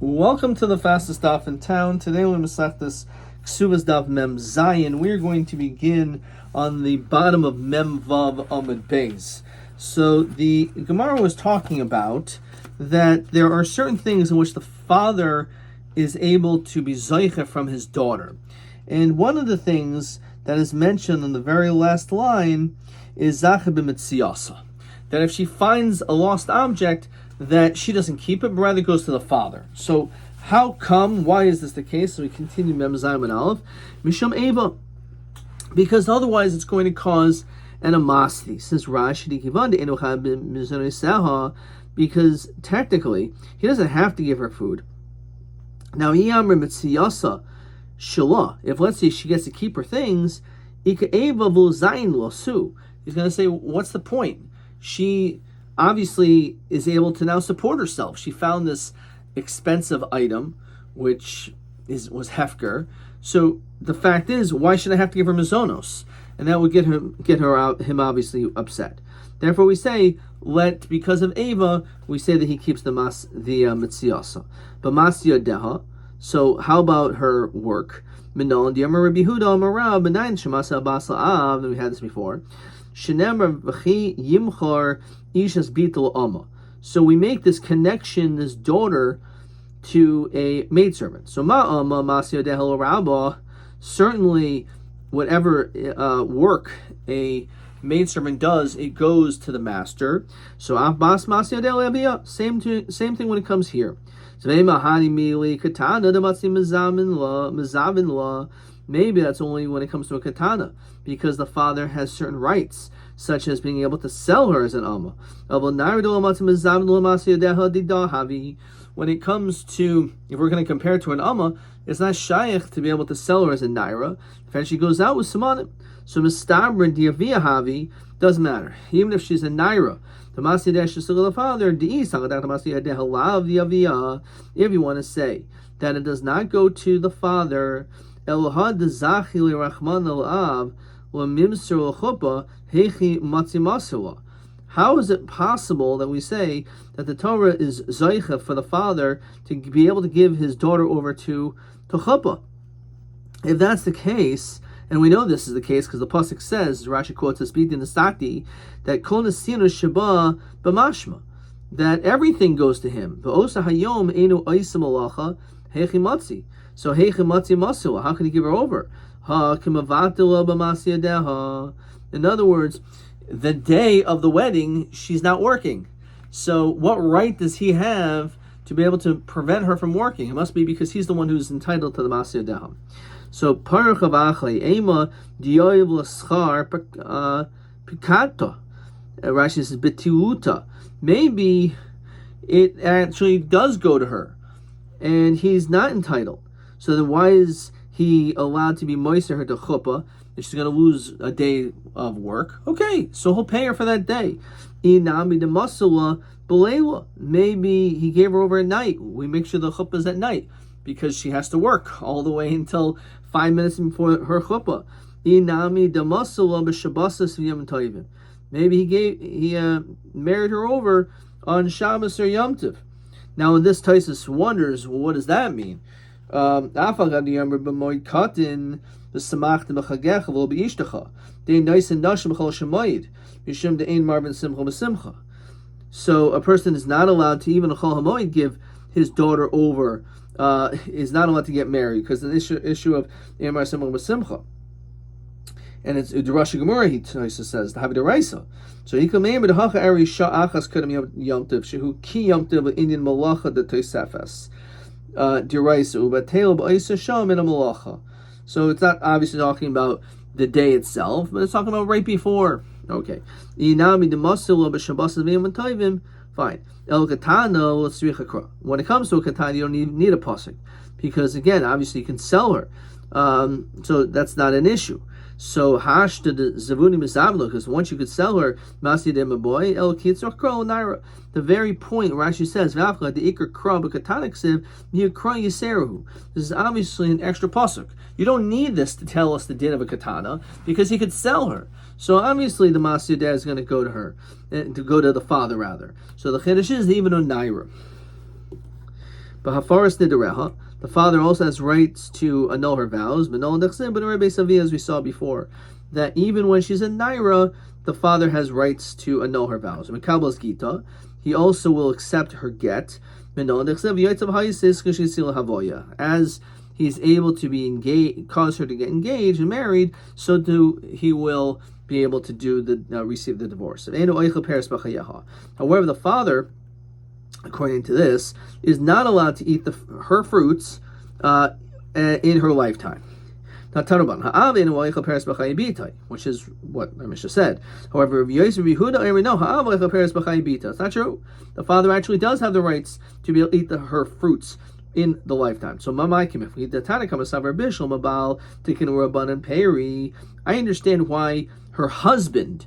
Welcome to the fastest daf in town. Today we're Masechtas Ksuvas daf Mem Zayin. We're going to begin on the bottom of Mem Vav Amud Beis. So the Gemara was talking about that there are certain things in which the father is able to be zoicha from his daughter. And one of the things that is mentioned in the very last line is Zacha b'mitziyasa. That if she finds a lost object, that she doesn't keep it, but rather goes to the father. So how come? Why is this the case? So we continue Mem Zayin and Aleph. Misham Eva. Because otherwise it's going to cause an amasthi. Says Rashi, because technically he doesn't have to give her food. Now, if let's say she gets to keep her things, he's going to say, what's the point? She obviously is able to now support herself. She found this expensive item, which was hefker. So the fact is, why should I have to give her mazonos? And that would get him obviously upset. Therefore, we say because of Eva, we say that he keeps the mitziyasa. But masya deha. So how about her work? Minon diamar Rabbi Huda Marab benayin shemasa basla av. We had this before. Shenemar v'chi yimchor ishas bitul amma. So we make this connection, this daughter, to a maidservant. So ma amma masya dehel rabba. Certainly, whatever work a maidservant does, it goes to the master. So Abbas Masya Del Abiyah, same thing when it comes here. Maybe that's only when it comes to a katana, because the father has certain rights, such as being able to sell her as an amma. When it comes to, if we're going to compare it to an amma, it's not shaykh to be able to sell her as a naira. In fact, she goes out with samanim. So mistabrin diavia havi doesn't matter, even if she's a naira. The masidesh is the father. If you want to say that it does not go to the father, how is it possible that we say that the Torah is zoicha for the father to be able to give his daughter over to chuppah? If that's the case, and we know this is the case because the pasuk says, Rashi quotes this in the Sati, that kol nesinu sheba b'mashma, that everything goes to him. V'osa hayom enu oisem alacha heichi matzi. So heichi matzi masula. How can he give her over? Ha kimavatila b'masya deha. In other words, the day of the wedding, she's not working. So what right does he have to be able to prevent her from working? It must be because he's the one who's entitled to the masya deha. So parach avachle ema diyoyev l'schar pikata. Rashi says betiuta. Maybe it actually does go to her, and he's not entitled. So then, why is he allowed to be moister her to chuppah? If she's going to lose a day of work, okay, so he'll pay her for that day. Inami de masula belela. Maybe he gave her over at night. We make sure the chuppah is at night, because she has to work all the way until 5 minutes before her chuppah. Inami damasula b'shabbos v'yom tovim. Maybe he married her over on Shabbos or Yom Tov. Now, in this Taisus wonders, well, what does that mean? So a person is not allowed to even a chol hamoed give his daughter over. Is not allowed to get married because the issue of Amar Simcha B'Simcha. And it's Rashi Gemara, he says, the Havidaraisa. So he can remember the Hacha Eri Sha'achas Kadam Yom Tov, Shehu Ki Yom Tov Indian Malacha de Tosefes. Diraisa, Ubatel Ba'isa Sham in a Malacha. So it's not obviously talking about the day itself, but it's talking about right before. Okay. Inami de Masila B'Shabbos V'Yom Tovim. Fine. El katana, let's read chakra. When it comes to a katana, you don't need a pasuk, because again, obviously you can sell her, so that's not an issue. So hash to the zavuni mizavlo, because once you could sell her, masi de boy el kitzur kro naira. The very point Rashi says v'afla the ikar kra b'katana ksiv ni'kra yiseruhu. This is obviously an extra pasuk. You don't need this to tell us the din of a katana, because he could sell her. So obviously the Masya is going to go to her, to go to the father rather. So the Chiddush is even a naira. But hafaras nidareha, the father also has rights to annul her vows. But as we saw before, that even when she's a naira, the father has rights to annul her vows. He also will accept her get. As he's able to be engaged, cause her to get engaged and married, so too he will be able to do the receive the divorce. However, the father, according to this, is not allowed to eat her fruits in her lifetime. Which is what the Mishnah said. However, it's not true. The father actually does have the rights to be able to eat her fruits in the lifetime. So, I understand why her husband,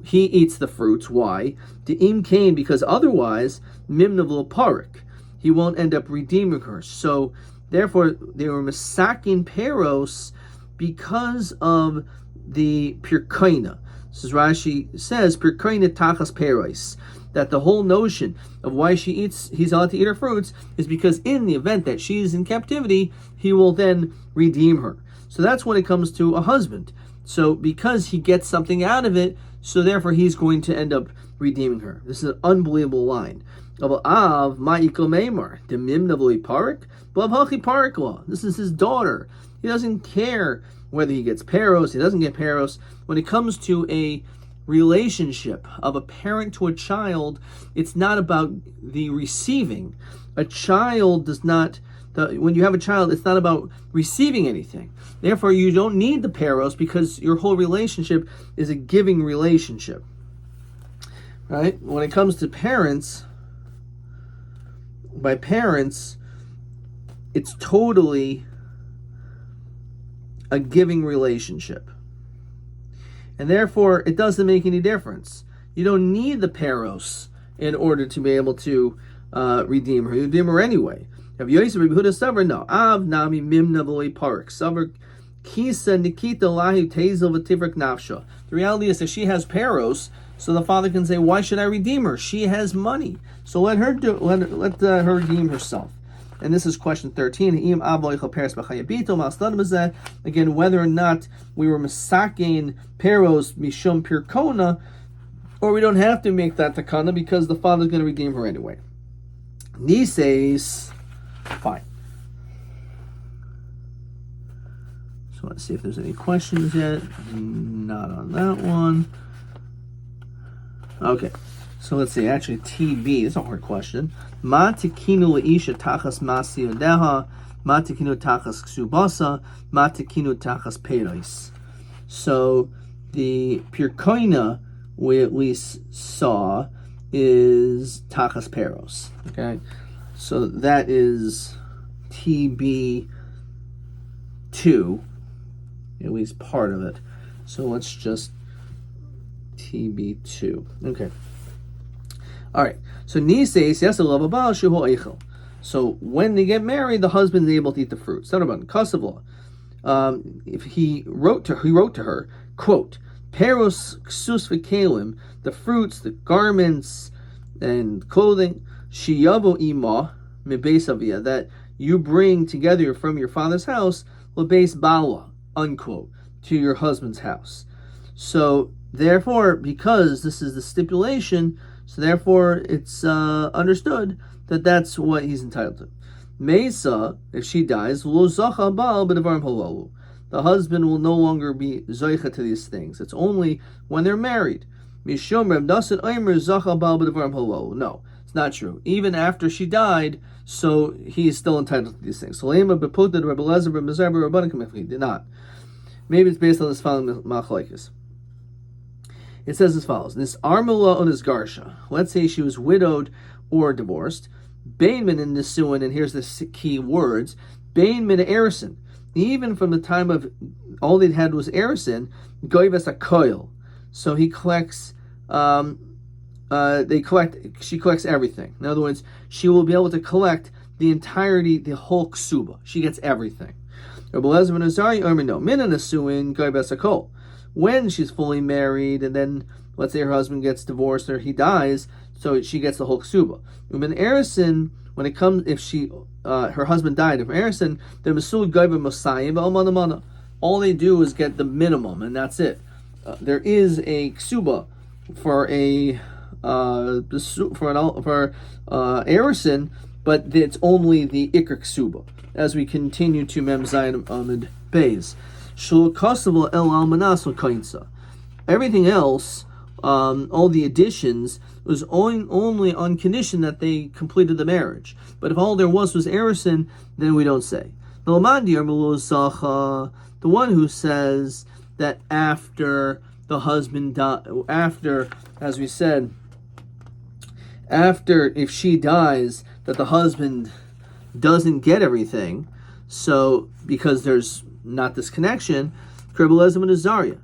he eats the fruits. Why? Because otherwise, mimnavul parik, he won't end up redeeming her. So, therefore, they were masakin peros because of the pirkaina. This is Rashi says pirkaina tachas peros, that the whole notion of why he's allowed to eat her fruits is because in the event that she's in captivity, he will then redeem her. So that's when it comes to a husband. So because he gets something out of it, so therefore he's going to end up redeeming her. This is an unbelievable line. This is his daughter. He doesn't care whether he gets peros, he doesn't get peros. When it comes to a relationship of a parent to a child, it's not about the receiving. A child does not, when you have a child, it's not about receiving anything. Therefore, you don't need the peros because your whole relationship is a giving relationship. Right? When it comes to parents, by parents, it's totally a giving relationship. And therefore, it doesn't make any difference. You don't need the peros in order to be able to redeem her. You redeem her anyway. Have Yosef Rabbi Huda Savar? No. Av nami mimna v'lei parik. Savar kisa nikita lahu tezel v'tivrik nafsha. The reality is that she has peros, so the father can say, why should I redeem her? She has money. So let her her redeem herself. And this is question 13. Again, whether or not we were masakein peros mishum pirkona, or we don't have to make that takana because the father's going to redeem her anyway. Nises, fine. So let's see if there's any questions yet. Not on that one. Okay. So let's see, actually TB, it's a hard question. Ma tikinu leisha tachas masi yodeha, ma tikinu tachas ksubasa, ma tikinu tachas peros. So the pirkoina we at least saw is tachas peros. Okay? So that is TB2, at least part of it. So let's just TB2. Okay. All right. So Nises yes love So when they get married, the husband is able to eat the fruits. If he wrote to her, quote, Peros ksus v'kelim, the fruits, the garments, and clothing, shiyavo ima mebeis avia, that you bring together from your father's house, lebeis bala, unquote, to your husband's house. So therefore, because this is the stipulation, so therefore it's understood that that's what he's entitled to. Mesa, if she dies, lo zacha baal b'devarim halalu. The husband will no longer be zoicha to these things. It's only when they're married. Mishum Reb Dasan Omer zacha baal b'devarim halalu. No, it's not true. Even after she died, so he is still entitled to these things. So Lema beputed Reb Elazar Reb Mizar Rabbanim if he did not. Maybe it's based on this following machlokes. It says as follows: this armula on his garsha. Let's say she was widowed or divorced. Bainman in Nisuin, and here's the key words: Bainman erison. Even from the time of all they had was erison, goyves a koil. So he collects. She collects everything. In other words, she will be able to collect the entirety, the whole ksuba. She gets everything. When she's fully married, and then let's say her husband gets divorced or he dies, so she gets the whole ksuba. Umen erison, when it comes, if she her husband died of Erison, then Masul Gaiva Mosayim Almanamana. All they do is get the minimum, and that's it. There is a ksuba for a for Erison, but it's only the Iker ksuba. As we continue to Mem Zayin Amid Beis, Shul Kasav El Almanas Kainsa. Everything else, all the additions, was only on condition that they completed the marriage. But if all there was Erison, then we don't say. The one who says that after the husband after, as we said, after, if she dies, that the husband doesn't get everything, so because there's not this connection, Kribbelezim and Azaria.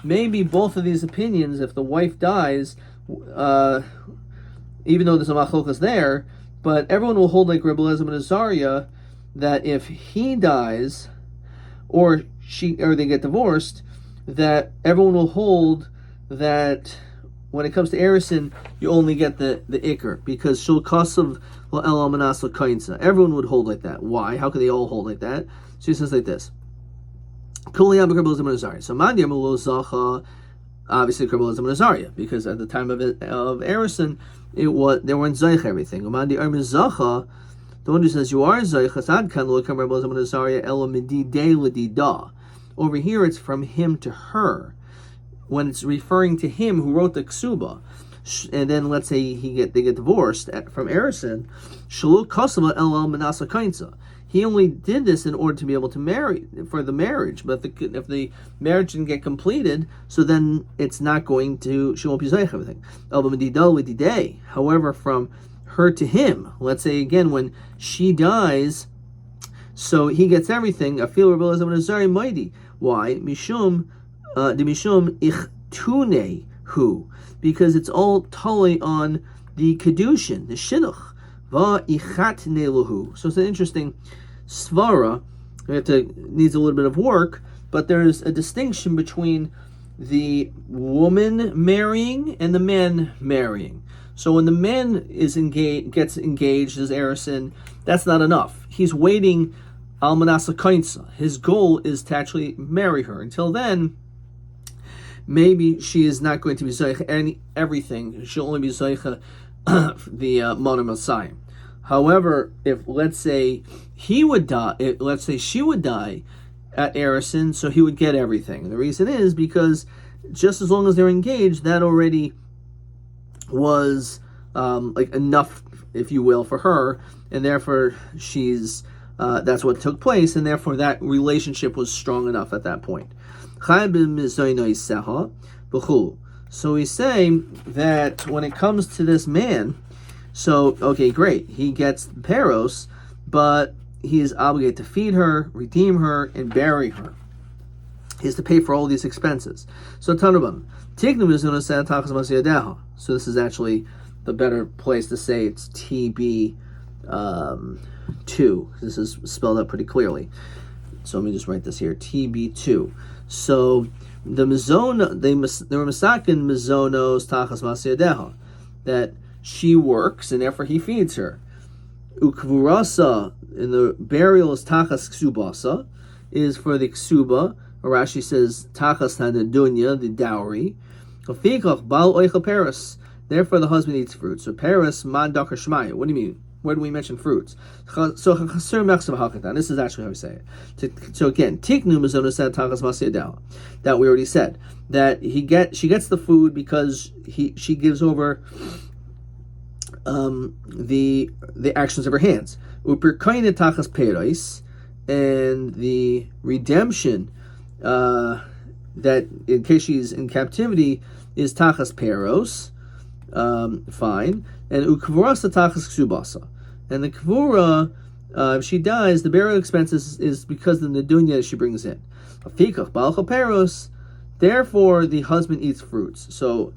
Maybe both of these opinions, if the wife dies, even though there's a machlokas there, but everyone will hold like Kribbelezim and Azaria, that if he dies, or they get divorced, that everyone will hold that when it comes to Erison, you only get the Iker, because Shul Kasav El Almanas Kainsa. Everyone would hold like that. Why? How could they all hold like that? So he says like this. So Mandir Mulo Zacha, obviously Kribbelezim and Azaria, because at the time of Erison, they weren't Zaych everything. Mandir Zacha, the one who says you are Zaych, Asad Kan Lo Kribbelezim and Azaria Ela Mididei L'Dida. Over here, it's from him to her, when it's referring to him who wrote the ksuba. And then let's say they get divorced from Erison. Shalu Kasama El Manasa Kainsa. He only did this in order to be able to marry for the marriage. But if the marriage didn't get completed, so then it's not going to, she won't be Zayich everything. However, from her to him, let's say again when she dies, so he gets everything. I feel Rebellism is very mighty. Why? Mishum ichtune hu, because it's all totally on the kedushin, the shidduch. Va ichatne lahu. So it's an interesting svara. Needs a little bit of work, but there's a distinction between the woman marrying and the man marrying. So when the man gets engaged as Erison, that's not enough. He's waiting almanasa kainsa. His goal is to actually marry her. Until then, maybe she is not going to be Zaycha everything. She'll only be Zaycha the Mona Messiah. However, if let's say she would die at Erison, so he would get everything. The reason is because just as long as they're engaged, that already was like enough, if you will, for her, and therefore she's that's what took place, and therefore that relationship was strong enough at that point. So he's saying that when it comes to this man, so okay, great, he gets the peros, but he is obligated to feed her, redeem her, and bury her. He has to pay for all these expenses. So Tanubam, so this is actually the better place to say it's TB 2. This is spelled out pretty clearly. So let me just write this here, TB2. So the mizona, they were misakin mizonos tachas masyadeha, that she works and therefore he feeds her. Ukvurasa, in the burial is tachas ksubasa, is for the ksuba. Rashi says tachas dunya, the dowry. Kafikach bal oicha paris. Therefore the husband eats fruits. So paris man dakar shmaya. What do you mean? Where do we mention fruits? So this is actually how we say it. So again, tiknu mizonos tachas masyadeha, that we already said, that she gets the food because she gives over the actions of her hands. Uperkaina tachas perais, and the redemption that in case she's in captivity is tachas peros, fine. And ukvurasa tachas ksubasa, and the kvura, if she dies, the burial expenses is because of the nedunya she brings in. Afikach balcha peros. Therefore, the husband eats fruits. So,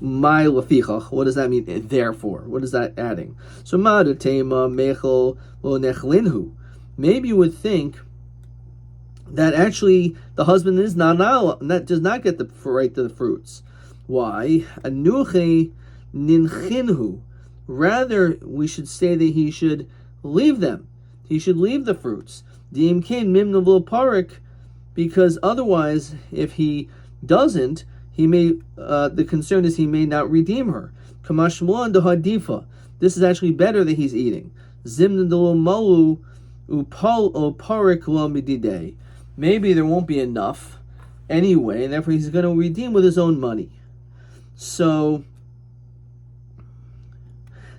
my lafichach. What does that mean? Therefore, what is that adding? So, madatema mechel lo nechlinhu. Maybe you would think that actually the husband is not does not get the right to the fruits. Why? Anuche ninchinhu. Rather, we should say that he should leave them. He should leave the fruits. Diimkein mimnavul parik, because otherwise, if he doesn't, he may. The concern is he may not redeem her. Kamashmuan dehadifa. This is actually better that he's eating. Zimnadulu malu upal o parik lo mididei. Maybe there won't be enough anyway, and therefore he's going to redeem with his own money. So,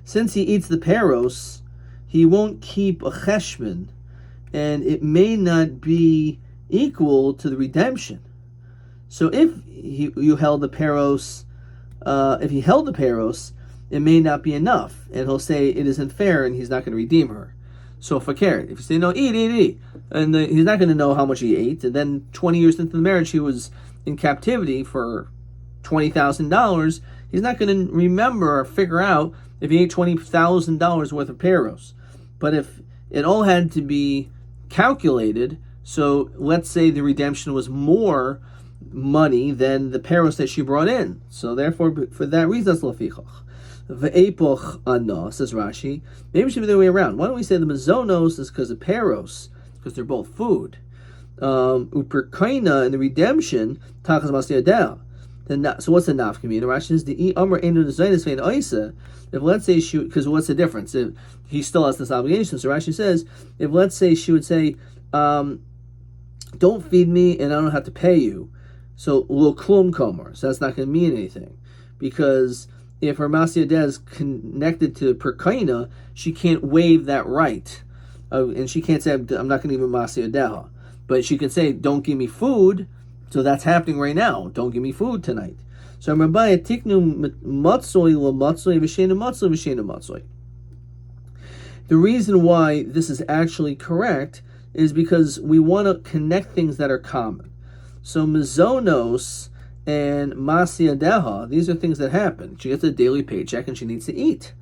since he eats the peros, he won't keep a cheshbon, and it may not be equal to the redemption. So if you held the peros, if he held the peros, it may not be enough, and he'll say it isn't fair, and he's not going to redeem her. So fakir, if you say no, eat, and he's not going to know how much he ate, and then 20 years into the marriage, he was in captivity for $20,000. He's not going to remember or figure out if he ate $20,000 worth of peros. But if it all had to be calculated, so let's say the redemption was more money than the peros that she brought in. So therefore, for that reason, that's lafichach. Ve'epoch anah, says Rashi. Maybe it should be the other way around. Why don't we say the mazonos is because of peros, because they're both food. Uperkaina and the redemption, tachas masiyadeh. So what's the nafkamina? Rashi says the amr enu zaynis vein oisa. If let's say she, because what's the difference? If he still has this obligation. So Rashi says, if let's say she would say, don't feed me and I don't have to pay you, so lo klum komar. So that's not going to mean anything, because if her masiyadeh is connected to perkaina, she can't waive that right, and she can't say I'm not going to give her masiyadeh, but she can say don't give me food. So that's happening right now. Don't give me food tonight. So Rabbi tiknu matzoi lo matzoi v'shena matzoi v'shena matzoi. The reason why this is actually correct is because we want to connect things that are common. So mizonos and masiyadeh, these are things that happen. She gets a daily paycheck and she needs to eat.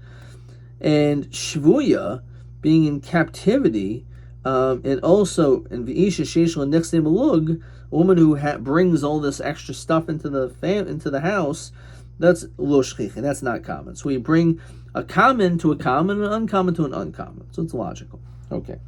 And shvuya, being in captivity, and also in v'isha sheish l'nechsei malug, a woman who brings all this extra stuff into the house, that's lo shchich, and that's not common. So we bring a common to a common, and an uncommon to an uncommon. So it's logical. Okay.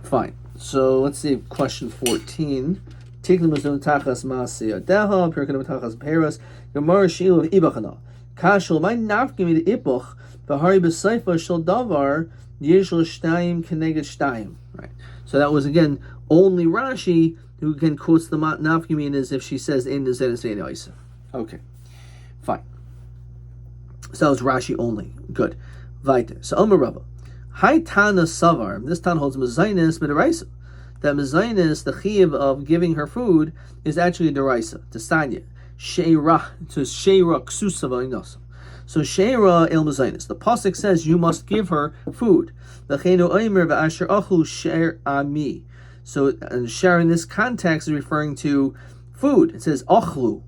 Fine. So let's see question 14. Take the mazon tachas masiyadeh, perkanam tachas peros, gemara shilu of ibachana. Kashul, my nafgimi the ipoch, v'hari b'seifa shel davar, yesh l'shtayim keneged shtayim. Right. So that was again only Rashi who can quotes the nafkamin as if she says in the zenis ve'in. Okay, fine. So that was Rashi only. Good. Vaiter. So Omer Rabba. Hai Tana Savar. This Tana holds mezainis midaraisa. That mezainis, the chiyuv of giving her food, is actually a deraisa. Testanya. Sheira. So sheira ksusa v'inosa. So sheira el mezainis. The pasuk says you must give her food. L'cheinu oimer v'asher achu sher ami. So, and share in this context is referring to food. It says, achlu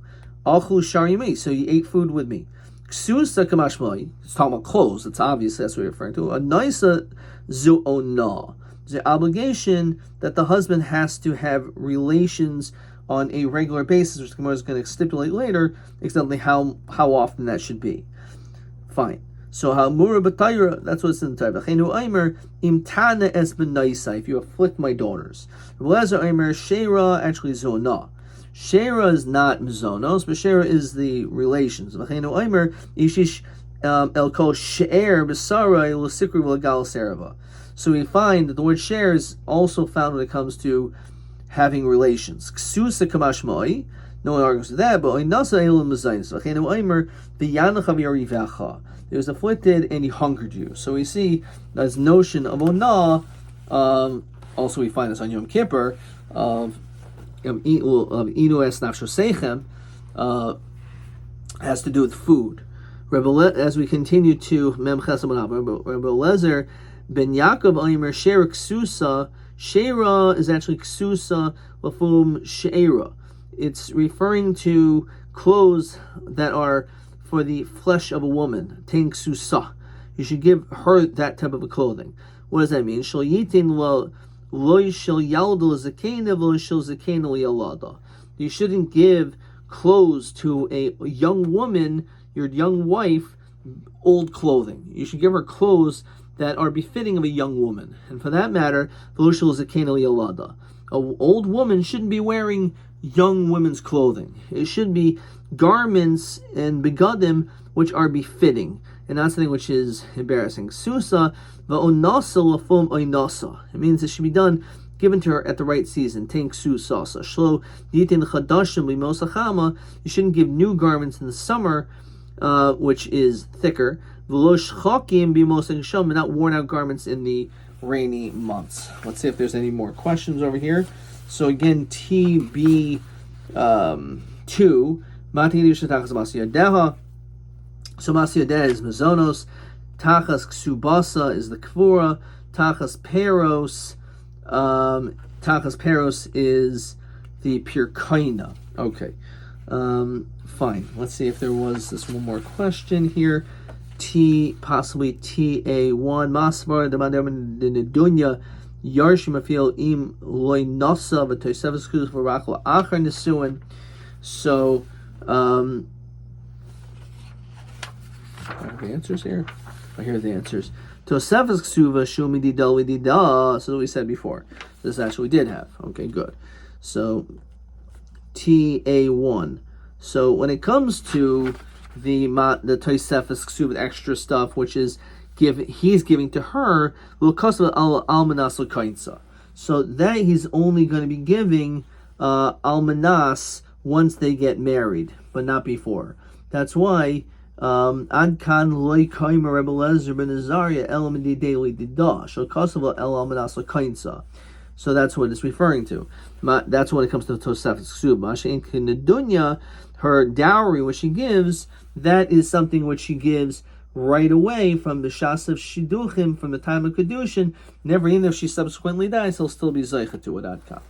sharimi. So you ate food with me. Ksusa kamashmai. It's talking about clothes. It's obvious that's what we're referring to. A naisa zu'ona. The obligation that the husband has to have relations on a regular basis, which the Gemara is going to stipulate later, exactly how often that should be. Fine. So ha'mura b'tayra, that's what's in the Torah. V'cheinu aimer imtana es b'naisa, if you afflict my daughters. V'lezer aimer sheira, actually zona. Sheira is not mizonos, but sheira is the relations. V'cheinu aimer ishish el kol she'er b'sarai l'sikri v'legal serava. So we find that the word share is also found when it comes to having relations. Ksusa kamashmoi, no one argues with that, but oinasa elam mezainis. V'cheinu aimer v'yanacha v'yarivacha. He was afflicted and he hungered you. So we see this notion of onah. Also, we find this on Yom Kippur of inu es nafsho seichem, has to do with food. As we continue to Mem Chesam Rabbi Lezer ben Yaakov Omer Shera Ksusa. Shera is actually Ksusa lafum Sheira. It's referring to clothes that are for the flesh of a woman, tein ksusa. You should give her that type of a clothing. What does that mean? Shel yitin loy shel yalda zakena v'lo shel zakena yalada. You shouldn't give clothes to a young woman, your young wife, old clothing. You should give her clothes that are befitting of a young woman. And for that matter, an old woman shouldn't be wearing young women's clothing. It should be garments and begadim which are befitting, and not something which is embarrassing. Susa va'onasa lafum oinasa. It means it should be done, given to her at the right season. Tank su sasa. Shlo yitin chadashim limosachama. You shouldn't give new garments in the summer, which is thicker. V'losh chakim b'mosacham, not worn out garments in the rainy months. Let's see if there's any more questions over here. So again, TB 2. So Masiyadeh is Mazonos, Tachas Ksubasa is the Kvura, Tachas Peros is the Pirkaina. Okay, fine. Let's see if there was this one more question here. Possibly TA1. Masvar Demandedunya Yarshim Afil Im Loy Nasa V'Toysevas Kuz V'Rakla Achar Nesuin. So, I have the answers here. Oh, here are the answers. Tosefas Ksuva Shumi Dida Dida. So we said before. This actually did have. Okay, good. So TA1. So when it comes to the Tosefas Ksuva extra stuff, which is he's giving to her, almanas l'kainsa. So that he's only going to be giving almanas once they get married, but not before. That's why ad kan loy kaimer Rebbe Lezer ben Azariah elamidi daily dida shal kasava el almanas l'kainsa. So that's what it's referring to. That's when it comes to the Tosefes Ksuba. In the dunya, her dowry, which she gives, that is something which she gives right away from the Shas of Shiduchim, from the time of Kedushin. Never, even if she subsequently dies, he'll still be Zeicha to it. Ad kan.